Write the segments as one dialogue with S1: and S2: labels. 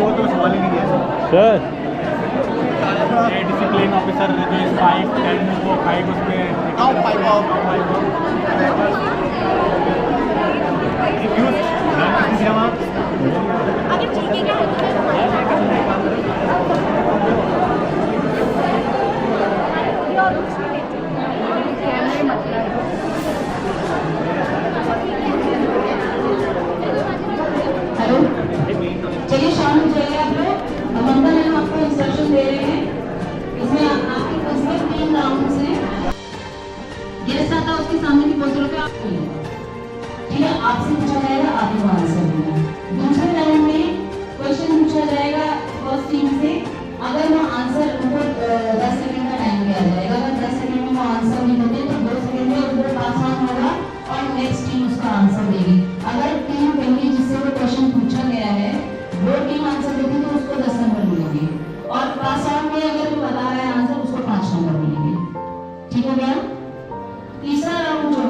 S1: वो तो सवाल ही नहीं है
S2: सर।
S1: डिसिप्लिन ऑफिसर जो 5 10 वो 5 उसमें
S3: चलिए शाम हो जाएगा आप लोग। अमंता मैम आपको इंस्ट्रक्शन दे रहे हैं। इसमें आपके पास में 3 राउंड हैं। गेस्ट आता है उसके सामने की पोस्टरों पे आप ठीक है, आपसे पूछा जाएगा, आप ही आंसर देना। दूसरे राउंड में क्वेश्चन पूछा जाएगा फर्स्ट टीम से। अगर वो आंसर उनको 10 सेकंड का टाइम दिया जाएगा। अगर 10 सेकंड में वो आंसर नहीं देते तो 2 सेकंड में उनको पास ऑन होगा और नेक्स्ट टीम उसका आंसर देगी। अगर टीम पहले जिससे वो क्वेश्चन पूछा गया है वो टीम आंसर देती तो उसको 10 नंबर मिलेंगे और पास ऑन में अगर वो बता रहा है आंसर उसको 5 नंबर मिलेंगे। ठीक हो गया। तीसरा राउंड जो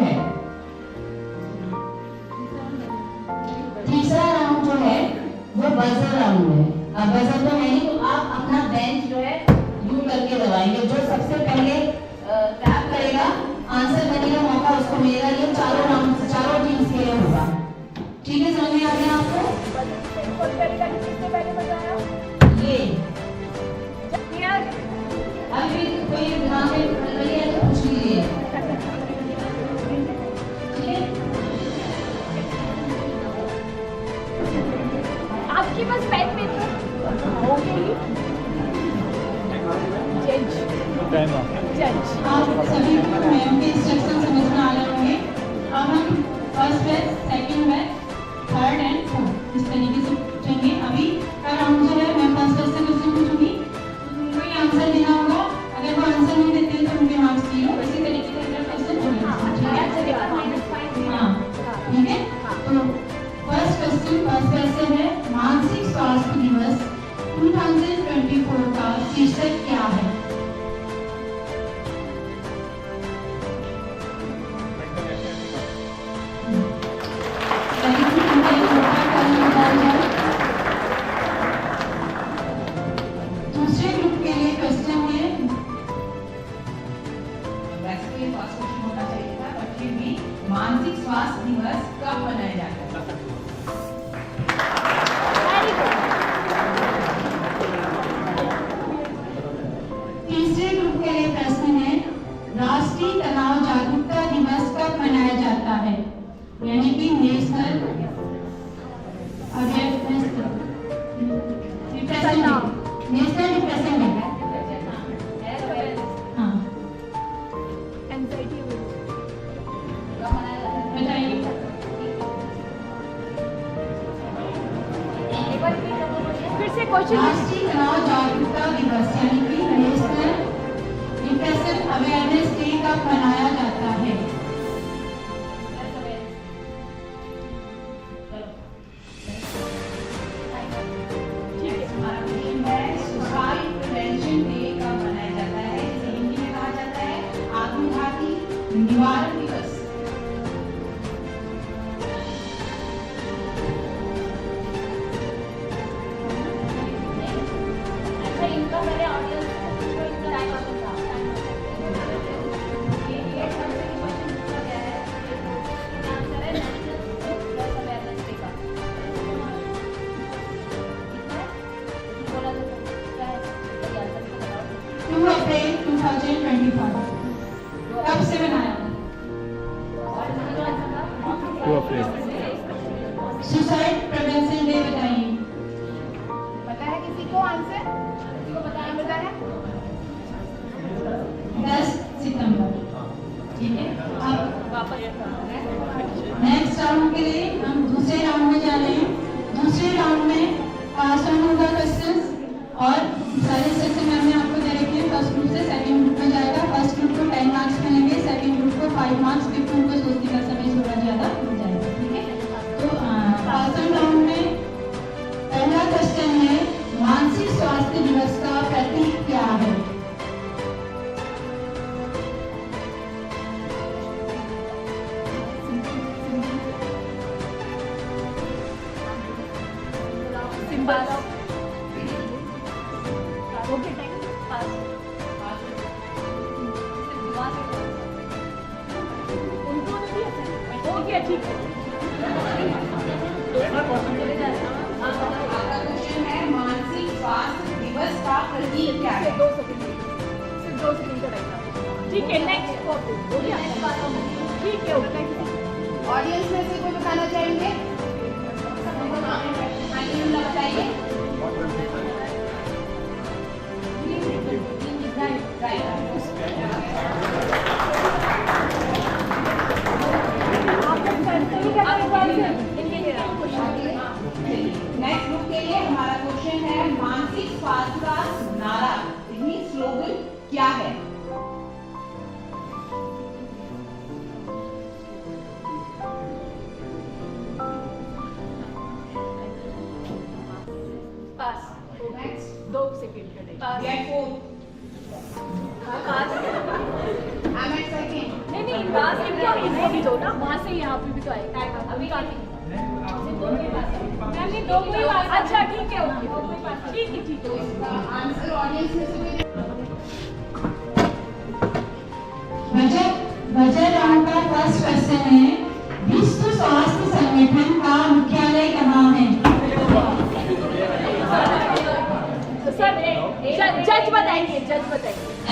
S3: है वो बजर राउंड है। अब बजर तो है नहीं तो आप अपना बेंच जो है यूं करके दबाएंगे। जो सबसे पहले टैप करेगा आंसर देने का मौका उसको मिलेगा। ये चारों राउंड चारों टीम्स के लिए होगा। ठीक है, समझ में आ गया आपको? ये अभी कोई दिमाग में रही है तो पूछ लीजिए। ठीक है,
S4: आपके पास पेन पेपर होंगे ही। जज
S3: आप सभी मैम के इंस्ट्रक्शन समझ में आ रहे होंगे। अब हम first batch, second batch, third and fourth इस तरीके से पूछेंगे। अभी का राउंड जो है मैं फर्स्ट बैच से क्वेश्चन पूछूंगी, उनको ही आंसर देना होगा। अगर वो आंसर नहीं देते तो उनके मार्क्स 0। इसी तरीके से अगला क्वेश्चन बोलेंगे। हाँ ठीक है। तो फर्स्ट क्वेश्चन फर्स्ट बैच से है, मानसिक स्वास्थ्य दिवस 2024 का शीर्षक क्या है? दूसरे ग्रुप के लिए क्वेश्चन है, वैसे तो ये फर्स्ट क्वेश्चन होना चाहिए था पर फिर भी मानसिक स्वास्थ्य दिवस कब मनाया जाता है? तीसरे ग्रुप के लिए प्रश्न है, राष्ट्रीय तनाव जागरूकता दिवस कब मनाया जाता है? यानी कि नेशनल डिप्रेशन डे। हाँ बताइए।
S4: फिर से क्वेश्चन।
S3: राष्ट्रीय तनाव जागरूकता दिवस यानी कि नेशनल डिप्रेशन अवेयरनेस डे कब मनाया जाता है? सुसाइड प्रिवेंशन डे कब मनाया जाता है? इसे हिंदी में कहा जाता है आत्मघाती निवारण दिवस।
S4: इनका मेरे ऑडियंस को इतना टाइम आता था। ये सबसे क्वेश्चन पूछा गया है, आंसर है नेशनल अवेयरनेस डे का। बोला तो क्या है?
S3: 2 अप्रैल 2025 कब से मनाया?
S2: 2 अप्रैल।
S3: सुसाइड प्रिवेंशन डे बताइए।
S4: पता है किसी को आंसर? किसी को बताया पता है?
S3: 10 सितंबर। ठीक है, अब नेक्स्ट राउंड के लिए हम दूसरे राउंड में जा रहे हैं। दूसरे राउंड में पास ऑन होगा क्वेश्चन और सारे सेक्शन में हमने आपको दे रखे हैं। फर्स्ट ग्रुप से सेकंड ग्रुप में जाएगा। फर्स्ट ग्रुप को 10 मार्क्स मिलेंगे, सेकंड ग्रुप को 5 मार्क्स, फिफ्थ ग्रुप को सोचने का समय थोड़ा ज्यादा हो जाएगा। ठीक है, तो पास ऑन राउंड में पहला क्वेश्चन है, मानसिक स्वास्थ्य दिवस का प्रतीक क्या है?
S4: पास ओके टाइम पास उनको नहीं ओके ठीक है
S5: आपका क्वेश्चन है मानसिक स्वास्थ्य दिवस का प्रतीक क्या है?
S4: 2 सेकंड सिर्फ 2 सेकंड का टाइम ठीक है नेक्स्ट हो गया ठीक है ओके
S5: ऑडियंस में से कोई बताना चाहेंगे? बताइए। नेक्स्ट ग्रुप के लिए हमारा क्वेश्चन है मानसिक स्वास्थ्य का नारा स्लोगन क्या है?
S4: पास
S5: नेक्स्ट
S4: 2 सेकंड का time
S5: gate 4
S4: pass
S5: I am second
S4: नहीं पास क्या इनको भी दो ना वहाँ से यहाँ पे भी तो आएगा अभी काफी मैंने 2 कोई पास अच्छा ठीक है ओके ठीक है
S5: तो इसका आंसर ऑडियंस में से
S3: बजट राउंड का फर्स्ट क्वेश्चन है विश्व स्वास्थ्य संगठन का मुख्यालय कहाँ है?
S4: सर जज बताएंगे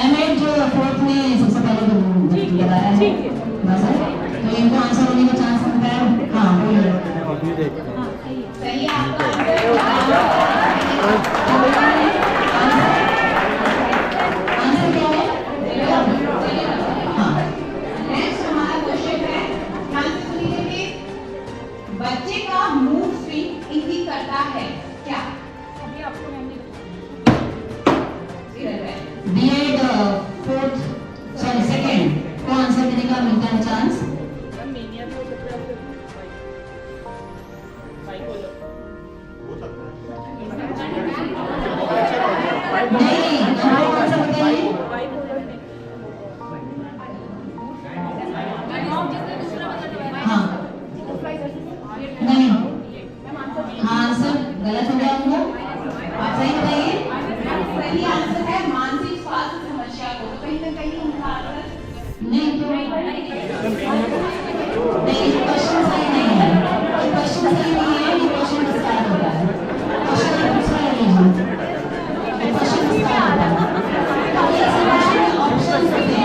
S3: एमएड जो फोर्थ में सबसे पहले तो बताया है
S4: ठीक है
S3: बस है तो इनको आंसर होने का चांस बनता है हाँ बोलिए
S2: अभी देखते हैं
S5: सही है आपका
S3: आंसर क्या है? हाँ
S5: नेक्स्ट हमारा क्वेश्चन है ध्यान से सुनिए प्लीज बच्चे का मूड स्विंग इंगित करता है क्या?
S4: अभी आपको मैंने
S3: बीएड फोर्थ सॉरी सेकंड को आंसर देने का मिलता है चांस
S4: मेनिया भी हो सकता है बाइपोलर
S1: हो सकता है
S3: नहीं हाँ आंसर बताइए
S4: बाइपोलर
S3: हाँ नहीं हाँ आंसर गलत हो गया उनको आप सही बताइए
S5: सही आंसर है मानसिक स्वास्थ्य समस्या को तो कहीं ना कहीं उनका आंसर
S3: नहीं क्वेश्चन सही नहीं है क्वेश्चन सही नहीं है ये क्वेश्चन स्टार्ट हो रहा है क्वेश्चन दूसरा ले लीजिए क्वेश्चन स्टार्ट हो रहा है ऑप्शन नहीं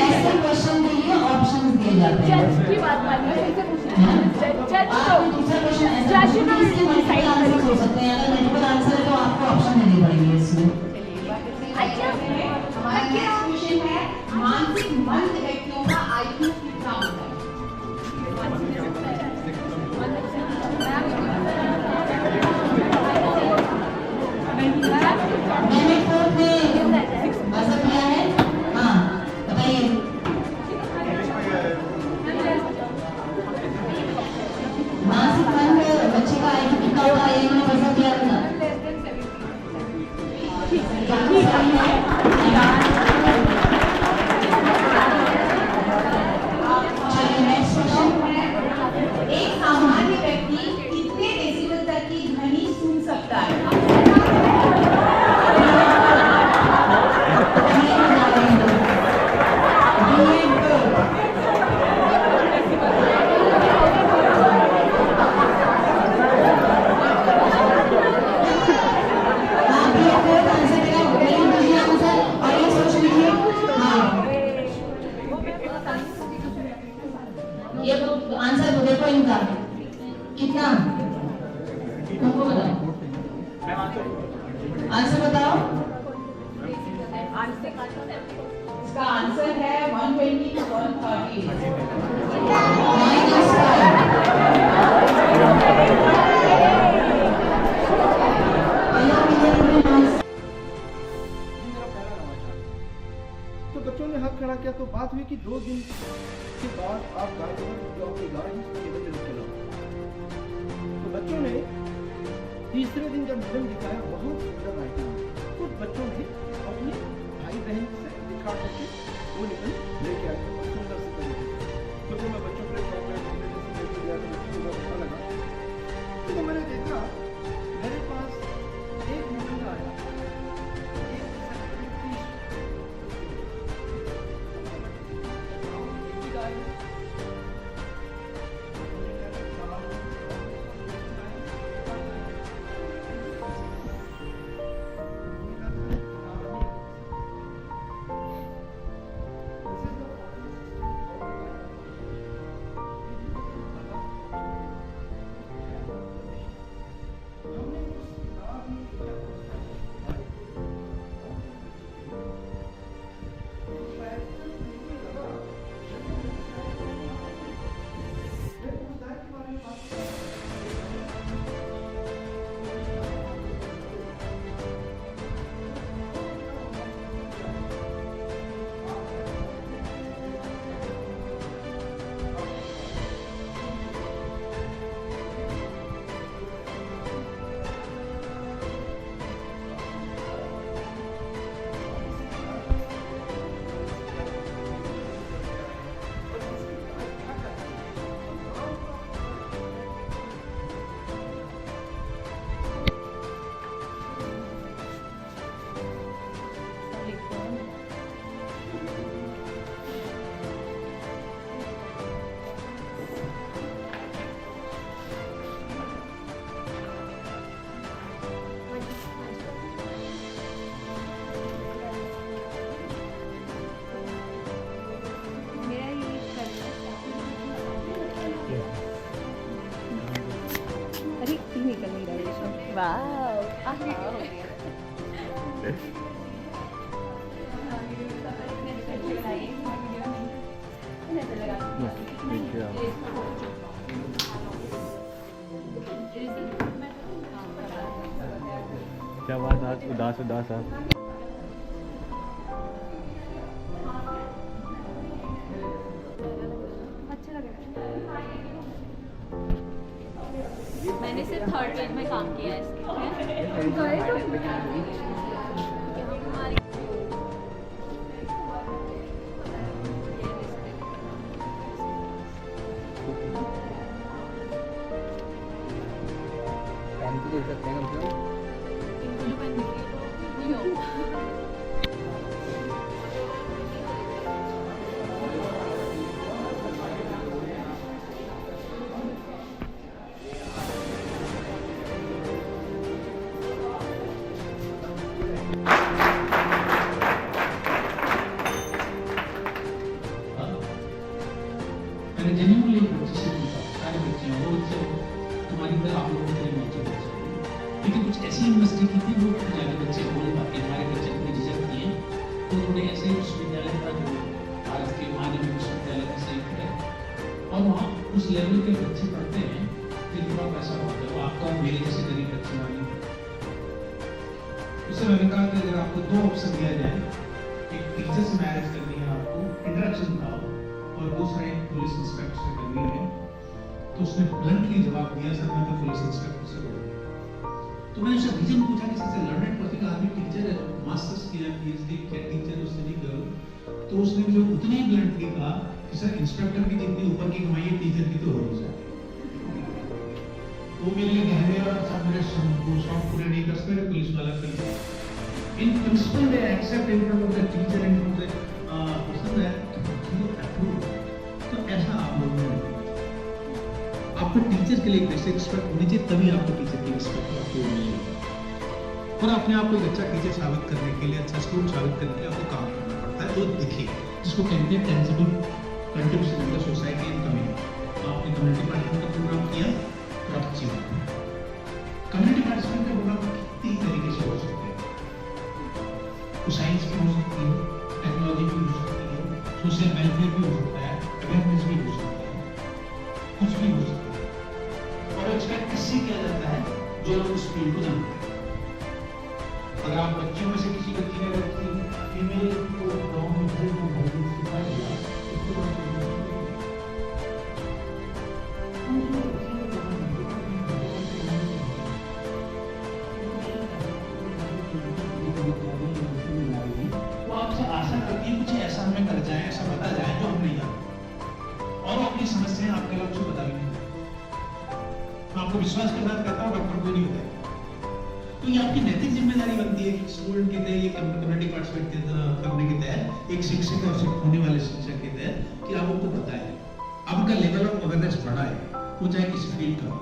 S3: ऐसे क्वेश्चन के लिए ऑप्शन दिए जाते हैं
S4: जज की बात मानिए फिर से
S3: हाँ?
S4: जज
S3: आप दूसरा क्वेश्चन ऐसा
S4: जज
S3: पूछिए कि इसके मल्टीपल आंसर हो सकते हैं अगर मल्टीपल आंसर है तो आपको ऑप्शन देने पड़ेंगे इसमें
S5: हमारा नेक्स्ट क्वेश्चन है मानसिक मंद व्यक्तियों का आईक्यू कितना होता है?
S3: मैंने फोर्थ में आंसर किया है हाँ बताइए मानसिक मंद बच्चे का आईक्यू कितना होता है ये मैंने आंसर किया था चलिए नेक्स्ट क्वेश्चन
S5: एक सामान्य व्यक्ति कितने डेसिबल तक की ध्वनि सुन सकता है?
S3: ये आंसर तो देखो इनका कितना तुमको बताओ आंसर बताओ
S5: इसका आंसर है 120 to 130।
S2: तो बच्चों ने हाथ खड़ा किया तो बात हुई कि 2 दिन के बाद आप गाड़ी जाओगे गाड़ी टेबल पे रखे लाओ। तो बच्चों ने तीसरे दिन जब फिल्म दिखाया बहुत सुंदर राइटिंग कुछ बच्चों ने अपने भाई बहन से दिखा करके वो निकल लेके आए सुंदर से तरीके से। तो मैं बच्चों को चॉकलेट लेके गया तो बच्चों को अच्छा लगा।
S4: अरे निकल नहीं रहा है। वाह
S1: क्या बात, आज उदास उदास आप।
S4: मैंने सिर्फ 3rd वीक में काम किया है इसके।
S6: मैंने जेन्युइनली बच्चे से पूछा, सारे बच्चे हैं, वो बच्चे तुम्हारी तरह आप लोगों के लिए मौजूद है, लेकिन कुछ ऐसी यूनिवर्सिटी की थी वो जाके बच्चे बोल पाते, हमारे बच्चे अपनी झिझक दिए, तो उन्होंने ऐसे ही विश्वविद्यालय का जो भारत के माध्यमिक विश्वविद्यालय का संयुक्त है, और वहाँ उस लेवल के बच्चे पढ़ते हैं जिनके पास पैसा होता है, वो आपका मेरे जैसे गरीब बच्चे वाले। उससे मैंने कहा कि अगर आपको 2 ऑप्शन दिया जाए, एक टीचर से मैरिज करनी है आपको, इंटरेक्शन का, और दूसरा एक पुलिस इंस्पेक्टर से करनी है, तो उसने ब्लंटली जवाब दिया, सर मैं तो पुलिस इंस्पेक्टर से करूंगा। तो मैंने उससे रीजन पूछा कि सबसे लर्नेड पर्सन आदमी टीचर है, मास्टर्स किया, पीएचडी किया, टीचर उससे नहीं करो, तो उसने मुझे उतनी ही ब्लंटली कहा कि सर इंस्पेक्टर की जितनी ऊपर की कमाई है टीचर की तो हो नहीं सकती। वो मेरे लिए कहने वाला सब मेरे शौक पूरे नहीं कर सकते, पुलिस वाला कर सकते। In principle they accept in front of the teacher in front of the person that तो ऐसा आप लोगों ने आपको टीचर के लिए कैसे रिस्पेक्ट होनी चाहिए, तभी आपको टीचर की रिस्पेक्ट आपको मिलेगी। और अपने आप को एक अच्छा टीचर साबित करने के लिए, अच्छा स्टूडेंट साबित करने के लिए आपको काम करना पड़ता है, जो दिखे, जिसको कहते हैं tangible contribution in the society and community. आपने कम्युनिटी पार्टिसिपेंट का प्रोग्राम किया तो आप अच्छी बात है। कम्युनिटी पार्टिसिपेंट का प्रोग्राम कितनी तरीके से हो सकते हैं, वो साइंस भी हो सकती है, टेक्नोलॉजी भी हो सकती है, सोशल वेलफेयर भी हो सकता है, अवेयरनेस भी हो सकता है, कुछ भी हो सकता है। और एक्सपेक्ट किससे किया जाता है, जो लोग उस फील्ड को जानते हैं। अगर आप बच्चों में से किसी बच्ची ने फीमेल को गाँव में सिखा दिया, उसको वो आपसे आशा करती है कुछ ऐसा हमें कर जाए, ऐसा बता जाए जो हम नहीं जानते, और वो अपनी समस्याएं आपके लोग से बता भी नहीं। मैं आपको विश्वास के साथ कहता हूँ, डॉक्टर कोई नहीं होता है। तो ये आपकी नैतिक जिम्मेदारी बनती है कि स्टूडेंट के तहत, ये कम्युनिटी पार्टिसिपेट करने के तहत, एक शिक्षक और होने वाले शिक्षक के तहत कि आप उनको बताएं, आप उनका लेवल ऑफ अवेयरनेस बढ़ाएं, वो चाहे किसी फील्ड का हो।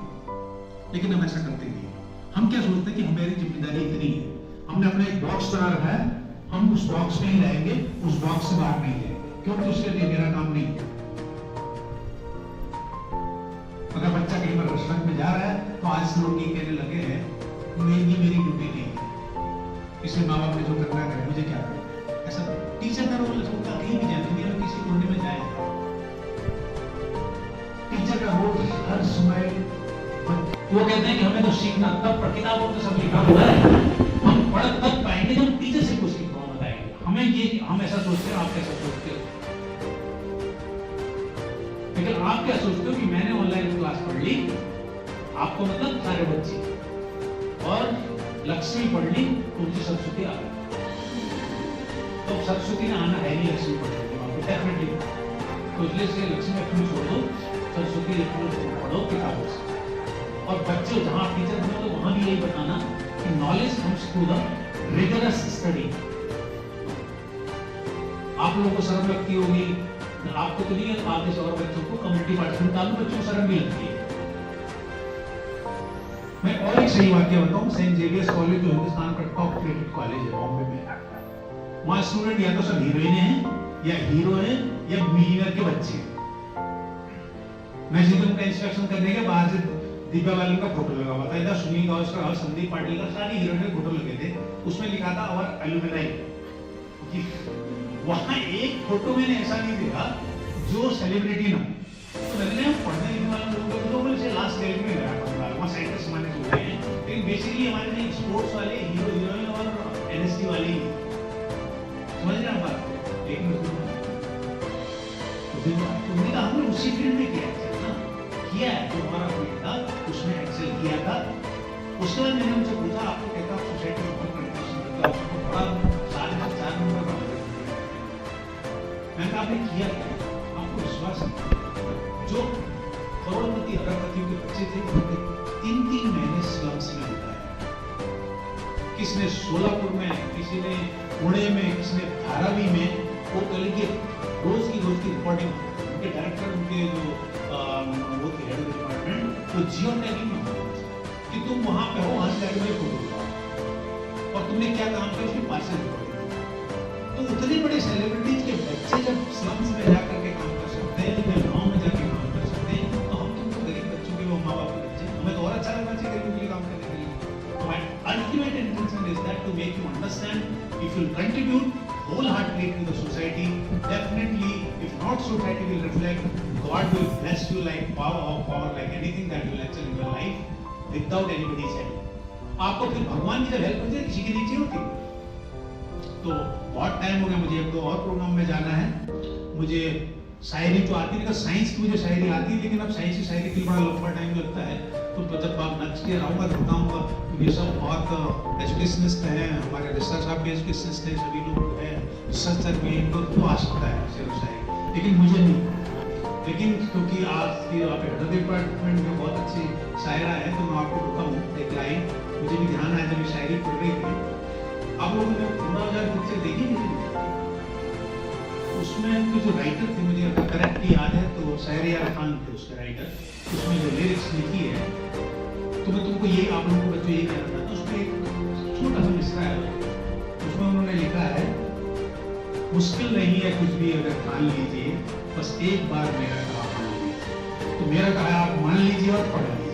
S6: लेकिन हम ऐसा करते नहीं। हम क्या सोचते हैं कि हमारी जिम्मेदारी इतनी है, हमने अपना एक बॉक्स बना रखा है, हम उस बॉक्स में ही रहेंगे, उस बॉक्स से बाहर नहीं जाएंगे, क्योंकि उसके लिए मेरा काम नहीं है। अगर बच्चा कहीं पर रेस्टोरेंट में जा रहा है तो आज से लोग ये कहने लगे हैं मेरी ड्यूटी नहीं है, इसलिए माँ बाप ने जो करना है मुझे क्या करना। ऐसा टीचर का रोल होता कहीं भी जाए, दुनिया में किसी कोने में जाए, टीचर का रोल हर समय। वो कहते हैं कि हमें तो सीखना तब, किताबों तो सब लिखा हुआ है, हम पढ़ तब पाएंगे जब टीचर से कुछ सीखना बताएंगे हमें। ये हम ऐसा सोचते हैं, आप कैसा सोचते हो? लेकिन आप क्या सोचते हो कि मैंने ऑनलाइन क्लास पढ़ ली, आपको मतलब सारे बच्चे, और लक्ष्मी पढ़ ली तो उनकी सरस्वती आ गई, तो सरस्वती ने आना है नहीं लक्ष्मी पढ़ने के बाद डेफिनेटली। तो इसलिए से लक्ष्मी अपनी छोड़ो, सरस्वती पढ़ो किताबों से। और बच्चे जहाँ टीचर बनो तो वहाँ भी यही बताना कि knowledge comes through the rigorous study. आप लोगों को शर्म लगती होगी, आपको तो नहीं है, आप जैसे और बच्चों को, कम्युनिटी पार्टिसिपेंट काफी बच्चों को शर्म भी लगती है। मैं और एक सही वाक्य बताऊं, सेंट जेवियर्स कॉलेज जो हिंदुस्तान का टॉप रेटेड कॉलेज है बॉम्बे में, वहां स्टूडेंट या तो सब हीरोइन हैं, या हीरो हैं, या मिलियनर के बच्चे हैं। मैं जितने का इंस्ट्रक्शन करने के बाहर से दीपा वालन का फोटो लगा हुआ था, इधर सुनील गावस्कर और संदीप पाटिल का, सारी हीरोइन के फोटो लगे थे। उसमें लिखा था और एल्यूमिनाई। वहां एक फोटो मैंने ऐसा नहीं देखा जो सेलिब्रिटी ना। तो मैंने पढ़ने लिखने वाले लोगों को लास्ट लेवल में गया, वहाँ साइंटिस्ट माने हो गए हैं, लेकिन बेसिकली हमारे लिए स्पोर्ट्स वाले हीरो हीरोइन और एनएसटी वाले ही समझ रहे हैं बात। लेकिन तुमने कहा हमने उसी फील्ड में किया है जो हमारा फील्ड था उसमें एक्सेल किया था। उसके बाद मैंने उनसे पूछा आपको कहता सोसाइटी में बहुत कंट्रीब्यूशन करता है, आपको बड़ा 4 नंबर का मैंने कहा आपने किया क्या? आपको विश्वास है? जो करोड़पति अरबपतियों के बच्चे थे उन्होंने 3-3 महीने स्लम्स में बिताए। किसने सोलापुर में, किसी ने पुणे में, किसी ने धारावी में। वो कल के रोज की रिपोर्टिंग उनके डायरेक्टर, उनके जो वो थे हेड डिपार्टमेंट, वो जियो टैगिंग में कि तुम वहां पे हो, वहां से जाके मुझे फोटो उठाओ और तुमने क्या काम किया उसकी पार्सल रिपोर्टिंग। तो उतने बड़े सेलिब्रिटीज के बच्चे जब स्लम्स में जाकर के काम कर सकते हैं, जब गांव में जाके काम कर सकते हैं, तो हम तुमको गरीब बच्चों के, वो माँ बाप के बच्चे, हमें तो और अच्छा लगना चाहिए गरीबों के लिए काम करने के लिए। तो my ultimate intention is that to make you understand if you contribute wholeheartedly to the society, definitely, if not society will reflect, God will bless you like power, like anything that you will achieve in your life without anybody's help. आपको फिर भगवान की जब help होती है किसी की नीचे होती है। तो बहुत टाइम हो गया, मुझे 1-2 और प्रोग्राम में जाना है। मुझे शायरी तो आती नहीं, साइंस की मुझे शायरी आती है, लेकिन अब साइंस की शायरी के लिए बड़ा लंबा टाइम लगता है। तो जब आप नेक्स्ट ईयर आऊँगा तो बताऊँगा। ये सब बहुत एजुकेशनिस्ट हैं, हमारे रिसर्च साहब भी एजुकेशनिस्ट हैं, सभी लोग हैं रिसर्चर भी, इनको तो आ सकता है शेर शायरी, लेकिन मुझे नहीं। लेकिन क्योंकि आप हेड डिपार्टमेंट में बहुत अच्छी शायरा है, तो मैं आपको बताऊँ एक लाइन मुझे भी ध्यान आया जब शायरी पढ़ रही थी। आप लोगों ने 15,000 पिक्चर देखी नहीं? उसमें जो राइटर थे, मुझे अगर करेक्ट याद है तो शहरयार खान थे उसके राइटर। उसमें जो लिरिक्स लिखी है, तो मैं तुमको ये, आप लोगों को बच्चों ये कहना था, तो उसमें एक छोटा सा मिसरा है, उसमें उन्होंने लिखा है, मुश्किल नहीं है कुछ भी अगर ठान लीजिए, बस एक बार मेरा कहा मान लीजिए। तो मेरा कहा आप मान लीजिए और पढ़ लीजिए।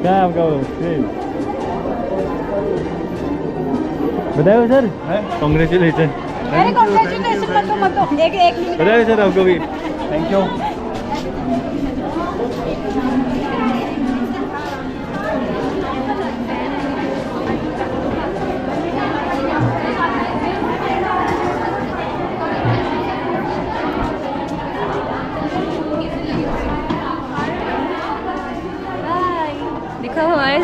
S1: क्या है आपका वो? बताओ सर, कॉन्ग्रेचुलेसन।
S4: अरे कांग्रेचुलेशन मत दो एक मिनट
S1: बताओ सर आपको भी।
S2: Thank you.
S4: देखो हमारे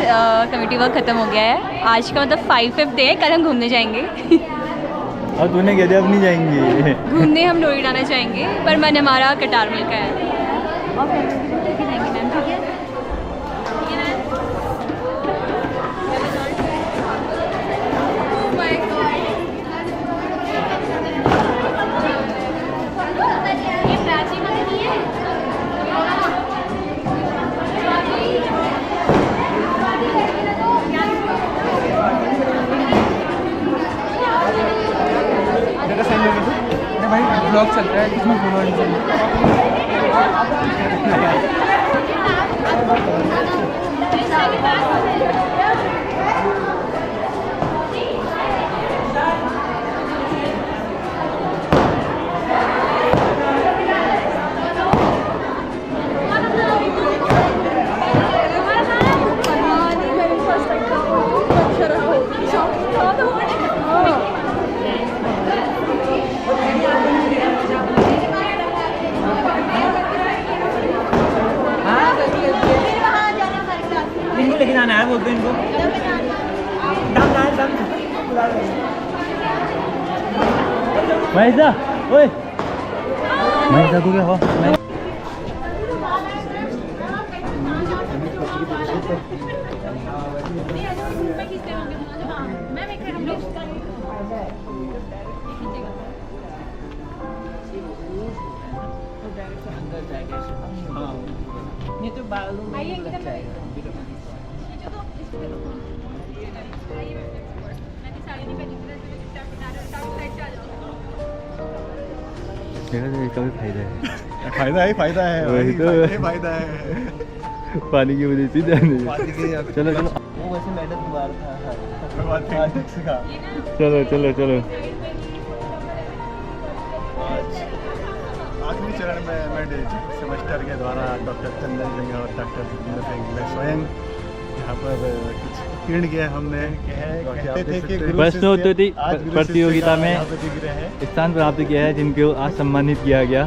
S4: कमेटी वर्क खत्म हो गया है। आज का मतलब 5th डे है, कल हम घूमने जाएंगे।
S1: अब तूने कह दिया अब नहीं जाएंगे।
S4: घूमने हम नोएडा ना जाएंगे, पर मन हमारा कटार मिल का है। और जाएंगे मैम, ठीक है?
S2: ब्लॉग चल रहा है जिसमें बोलो लेकिन आना है बोलते इनको।
S1: महेशा, ओए महेशा तू क्या हो?
S2: ये तो बालों में
S1: इसका भी फायदा है।
S7: फायदा है
S1: वही तो।
S7: फायदा है।
S1: पानी की वजह से जाने। चलो चलो
S2: वो वैसे मेडल दोबारा था।
S1: चलो चलो चलो।
S7: आखिरी चरण में मैं सेमेस्टर के द्वारा डॉक्टर चंदन सिंह और डॉक्टर जितेंद्र सिंह मैं स्वयं यहाँ पर कुछ उत्तीर्ण किया हमने। कहते थे कि
S1: प्रश्नोत्तरी प्रतियोगिता में
S7: दिख रहे हैं।
S1: स्थान प्राप्त किया है, जिनको आज सम्मानित किया गया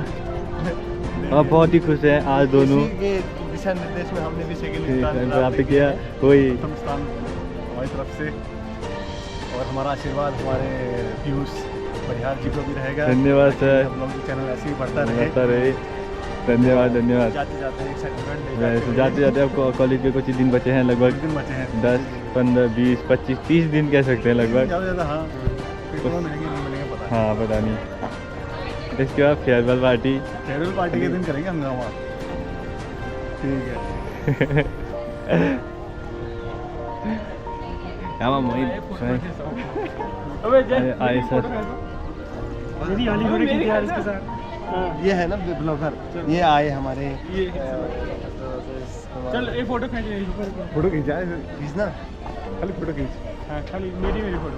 S1: और बहुत ही खुश है आज दोनों।
S7: इसी के दिशा निर्देश में हमने भी सेकंड स्थान
S1: प्राप्त किया। वही
S7: प्रथम स्थान हमारी तरफ से, और हमारा आशीर्वाद हमारे पीयूष परिहार जी को भी रहेगा।
S1: धन्यवाद सर।
S7: हम लोग चैनल ऐसे ही बढ़ता
S1: रहे। धन्यवाद धन्यवाद।
S7: जाते जाते एक सेगमेंट
S1: जाते जाते अब कॉलेज के कुछ ही दिन बचे हैं, लगभग
S7: दिन बचे हैं।
S1: 10, 15, 20, 25, 30 दिन कह सकते हैं लगभग।
S7: ज़्यादा ज़्यादा हाँ मिलेंगे नहीं मिलेंगे पता
S1: हाँ पता नहीं। इसके बाद फेयरवेल पार्टी।
S7: फेयरवेल पार्टी के दिन करेंगे हंगामा। ठीक है। आए सर। ये है ना ब्लॉगर, ये आए हमारे।
S2: चल एक फोटो खींच ले।
S7: फोटो खींचना खाली फोटो खींच।
S2: हाँ खाली मेरी फोटो।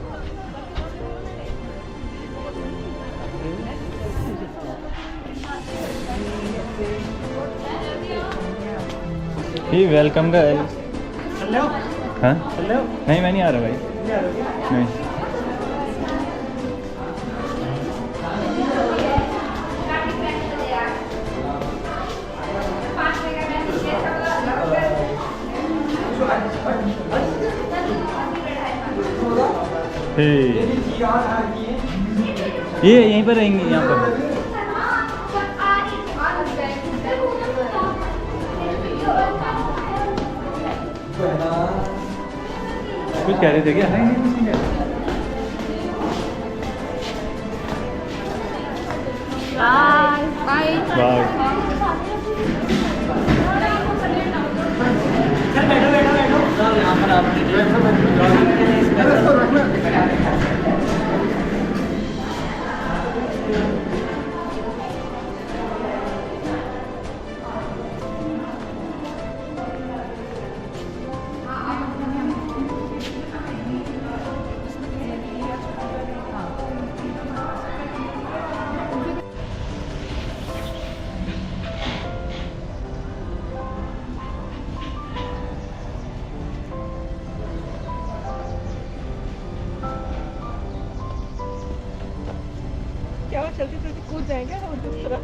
S1: ही वेलकम गर्ल। हाँ नहीं मैं नहीं आ रहा भाई। नहीं ये यहीं पर रहेंगे यहाँ पर। कुछ कह रहे थे क्या? बाय।
S8: क्या हुआ, चलते चलते कूद जाएंगे और दूसरा